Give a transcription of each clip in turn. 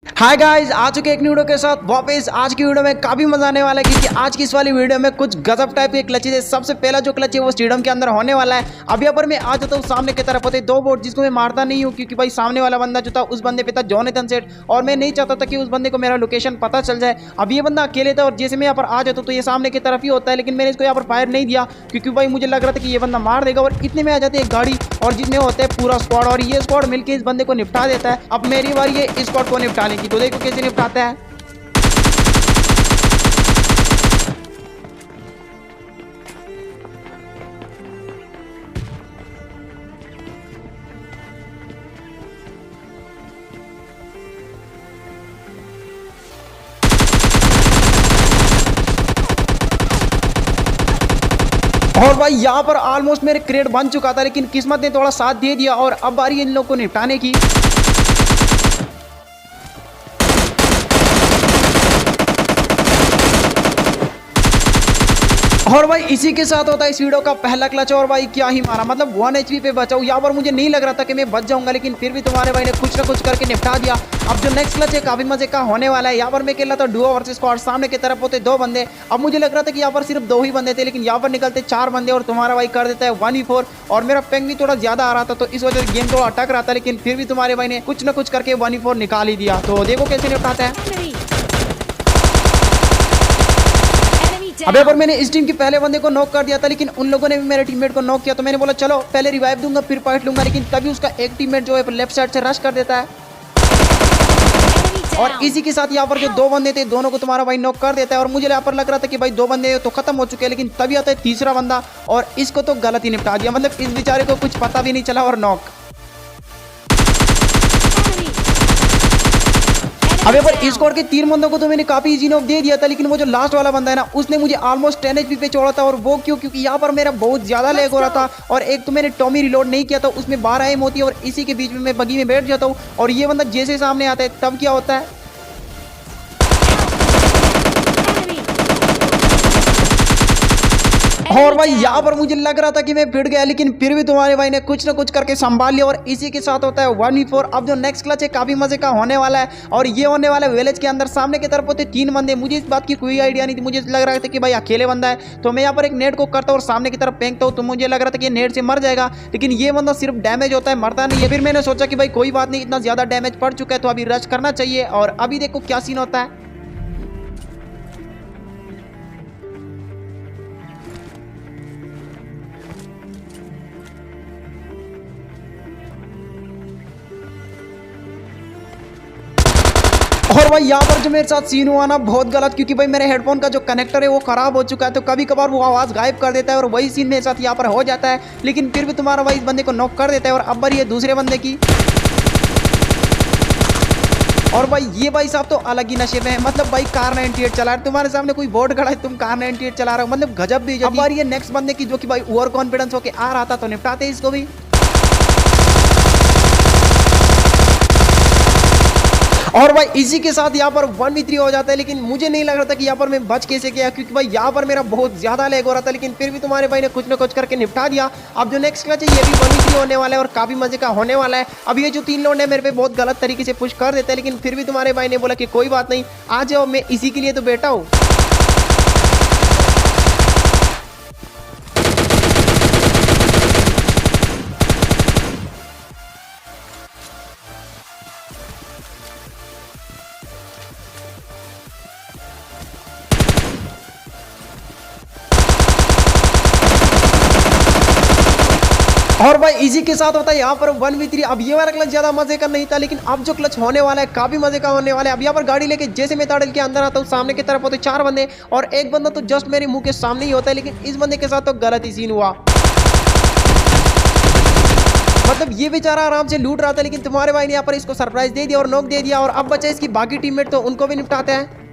Hi guys, आ चुके एक new video के साथ वापस। आज की वीडियो में काफी मजा आने वाला है क्योंकि आज की इस वाली वीडियो में कुछ गजब टाइप के क्लचेज है। सबसे पहला जो क्लच है वो स्टेडियम के अंदर होने वाला है। अब यहाँ पर मैं आ जाता हूँ सामने की तरफ होते दो बोट जिसको मैं मारता नहीं हूँ क्योंकि भाई सामने वाला बंदा जो था उस बंदे पे था जोनाथन सेठ और मैं नहीं चाहता था कि उस बंदे को मेरा लोकेशन पता चल जाए। अब ये बंदा अकेले था और जैसे मैं यहाँ पर आ जाता हूँ तो ये सामने की तरफ ही होता है, लेकिन मैंने इसको यहाँ पर फायर नहीं दिया क्योंकि भाई मुझे लग रहा था कि ये बंदा मार देगा। और इतने में आ जाती है गाड़ी और जितने होते हैं पूरा स्क्वाड और ये स्क्वाड मिलकर इस बंदे को निपटा देता है। अब मेरी बारी है इस स्क्वाड को निपटाने की, तो देखो कैसे निपटाता है। और भाई यहाँ पर ऑलमोस्ट मेरे क्रेट बन चुका था, लेकिन किस्मत ने थोड़ा साथ दे दिया और अब बारी इन लोगों को निपटाने की। और भाई इसी के साथ होता है इस वीडियो का पहला क्लच। और भाई क्या ही मारा, मतलब 1 HP पे बचाऊँ। यहाँ पर मुझे नहीं लग रहा था कि मैं बच जाऊंगा, लेकिन फिर भी तुम्हारे भाई ने कुछ ना कुछ करके निपटा दिया। अब जो नेक्स्ट क्लच है काफी मजे का होने वाला है। यहाँ पर मैं खेल रहा था डुओ वर्सेस स्क्वाड, सामने की तरफ होते 2 बंदे। अब मुझे लग रहा था कि यहाँ पर सिर्फ 2 ही बंदे थे, लेकिन यहाँ पर निकलते 4 बंदे और तुम्हारा भाई कर देता है 1v4। और मेरा पेंग भी थोड़ा ज्यादा आ रहा था तो इस वजह से गेम थोड़ा अटक रहा था, लेकिन फिर भी तुम्हारे भाई ने कुछ ना कुछ करके 1v4 निकाल ही दिया। तो देखो कैसे निपटाता है। अब यहाँ पर मैंने इस टीम के पहले बंदे को नॉक कर दिया था, लेकिन उन लोगों ने भी मेरे टीममेट को नॉक किया। तो मैंने बोला चलो पहले रिवाइव दूंगा फिर फाइट लूंगा, लेकिन तभी उसका एक टीममेट जो है लेफ्ट साइड से रश कर देता है। और इसी के साथ यहाँ पर जो 2 बंदे थे दोनों को तुम्हारा भाई नॉक कर देता है। और मुझे यहाँ पर लग रहा था कि भाई 2 बंदे तो खत्म हो चुके हैं, लेकिन तभी आता है तीसरा बंदा और इसको तो गलत ही निपटा दिया। मतलब इस बेचारे को कुछ पता भी नहीं चला और नॉक। अब यहाँ पर स्क्वाड के 3 बंदों को तो मैंने काफी इजी नॉक दे दिया था, लेकिन वो जो लास्ट वाला बंदा है ना उसने मुझे ऑलमोस्ट 10 HP पे छोड़ा था। और वो क्योंकि यहाँ पर मेरा बहुत ज्यादा लैग हो रहा था और एक तो मैंने टॉमी रिलोड नहीं किया था, उसमें 12 एम होती है और इसी के बीच में मैं बगी में बैठ जाता हूँ और ये बंदा जैसे सामने आता है तब क्या होता है। और भाई यहाँ पर मुझे लग रहा था कि मैं फिट गया, लेकिन फिर भी तुम्हारे भाई ने कुछ ना कुछ करके संभाल लिया और इसी के साथ होता है 1v4। अब जो नेक्स्ट क्लच है काफी मजे का होने वाला है और ये होने वाला है विलेज के अंदर। सामने की तरफ होते 3 बंदे। मुझे इस बात की कोई आइडिया नहीं थी, मुझे लग रहा था कि भाई अकेले बंदा है। तो मैं यहाँ पर एक नेट को करता हूँ और सामने की तरफ फेंकता हूँ, तो मुझे लग रहा था कि नेट से मर जाएगा, लेकिन ये बंदा सिर्फ डैमेज होता है, मरता नहीं है। फिर मैंने सोचा कि भाई कोई बात नहीं, इतना ज्यादा डैमेज पड़ चुका है तो अभी रश करना चाहिए। और अभी देखो क्या सीन होता है। और भाई यहाँ पर जो मेरे साथ सीन हुआ ना बहुत गलत, क्योंकि भाई मेरे हेडफोन का जो कनेक्टर है वो खराब हो चुका है, तो कभी कभार वो आवाज़ गायब कर देता है और वही सीन मेरे साथ यहाँ पर हो जाता है। लेकिन फिर भी तुम्हारा भाई इस बंदे को नॉक कर देता है और अब बारी है दूसरे बंदे की। और भाई ये भाई साहब तो अलग ही नशे में है, मतलब भाई कार 98 चला रहे, तुम्हारे सामने कोई बोर्ड खड़ा है तुम कार 98 चला रहे हो, मतलब गजब भी। अब बारी है नेक्स्ट बंदे की जो कि भाई ओवर कॉन्फिडेंस होके आ रहा था, तो निपटाते हैं इसको भी। और भाई इसी के साथ यहाँ पर 1v3 हो जाता है, लेकिन मुझे नहीं लग रहा था कि यहाँ पर मैं बच कैसे गया, क्योंकि भाई यहाँ पर मेरा बहुत ज्यादा लैग हो रहा था, लेकिन फिर भी तुम्हारे भाई ने कुछ ना कुछ करके निपटा दिया। अब जो नेक्स्ट क्लच है ये भी 1v3 होने वाला है और काफी मजे का होने वाला है। अब ये जो 3 लोग हैं मेरे पे बहुत गलत तरीके से पुश कर देते हैं, लेकिन फिर भी तुम्हारे भाई ने बोला कि कोई बात नहीं, आ जाओ, मैं इसी के लिए तो बैठा हूँ। और भाई इसी के साथ होता है यहाँ पर 1v3। अब ये वाला क्लच ज्यादा मजे का नहीं था, लेकिन अब जो क्लच होने वाला है काफी मजे का होने वाला है। अब यहाँ पर गाड़ी लेके जैसे मैं ताड़ल के अंदर आता हूँ, सामने की तरफ होते 4 बंदे और एक बंदा तो जस्ट मेरे मुंह के सामने ही होता है, लेकिन इस बंदे के साथ तो गलत ही सीन हुआ। मतलब ये बेचारा आराम से लूट रहा था, लेकिन तुम्हारे भाई ने यहाँ पर इसको सरप्राइज दे दिया और नॉक दे दिया। और अब बचे इसकी बाकी टीममेट, तो उनको भी निपटाते हैं।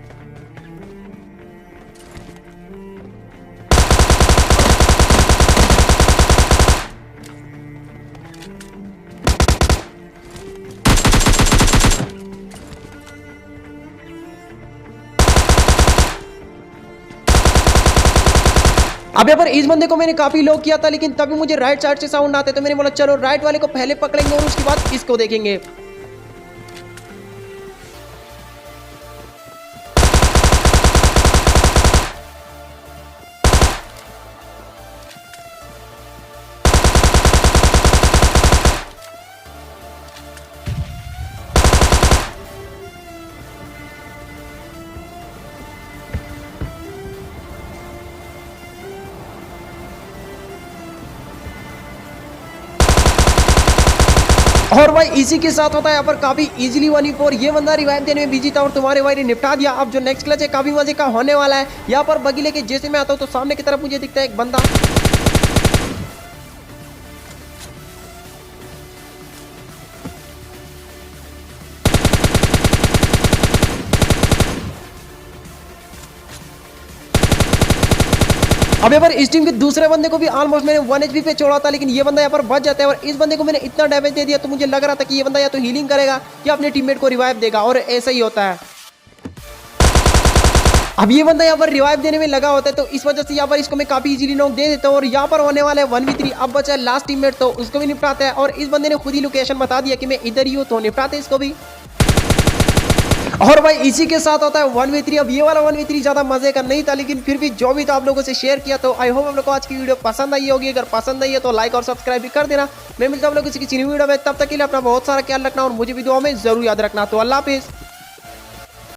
अब यहाँ पर इस बंदे को मैंने काफी लो किया था, लेकिन तभी मुझे राइट साइड से साउंड आते, तो मैंने बोला चलो राइट वाले को पहले पकड़ेंगे और उसके बाद इसको देखेंगे। और भाई इसी के साथ होता है यहाँ पर काफी इजीली 1v4 ये बंदा रिवाइव देने में बिजी था और तुम्हारे भाई ने निपटा दिया। अब जो नेक्स्ट क्लच है काफी मजे का होने वाला है। यहाँ पर बगी लेके जैसे मैं आता हूँ तो सामने की तरफ मुझे दिखता है एक बंदा। अब यहाँ पर इस टीम के दूसरे बंदे को भी ऑलमोस्ट मैंने 1 HP पे छोड़ा था, लेकिन ये बंदा यहाँ पर बच जाता है और इस बंदे को मैंने इतना डैमेज दे दिया तो मुझे लग रहा था कि ये बंदा या तो हीलिंग करेगा या अपने टीममेट को रिवाइव देगा, और ऐसा ही होता है। अब ये बंदा यहाँ पर रिवाइव देने में लगा होता है तो इस वजह से यहाँ पर इसको मैं काफी इजीली नॉक दे देता हूँ और यहाँ पर होने वाला है 1v3। अब बचा है लास्ट टीममेट तो उसको भी निपटाता है और इस बंदे ने खुद ही लोकेशन बता दिया कि मैं इधर ही हूँ तो निपटाते इसको भी। और भाई इसी के साथ होता है 1v3। अब ये वाला 1v3 ज्यादा मजे का नहीं था, लेकिन फिर भी जो भी था आप लोगों से शेयर किया। तो आई होप आप लोगों को आज की वीडियो पसंद आई होगी। अगर पसंद आई है तो लाइक और सब्सक्राइब भी कर देना। मैं मिलता हूँ आप लोगों किसी वीडियो में, तब तक के लिए अपना बहुत सारा ख्याल रखना और मुझे भी दुआ में जरूर याद रखना। तो अल्लाह हाफिज़।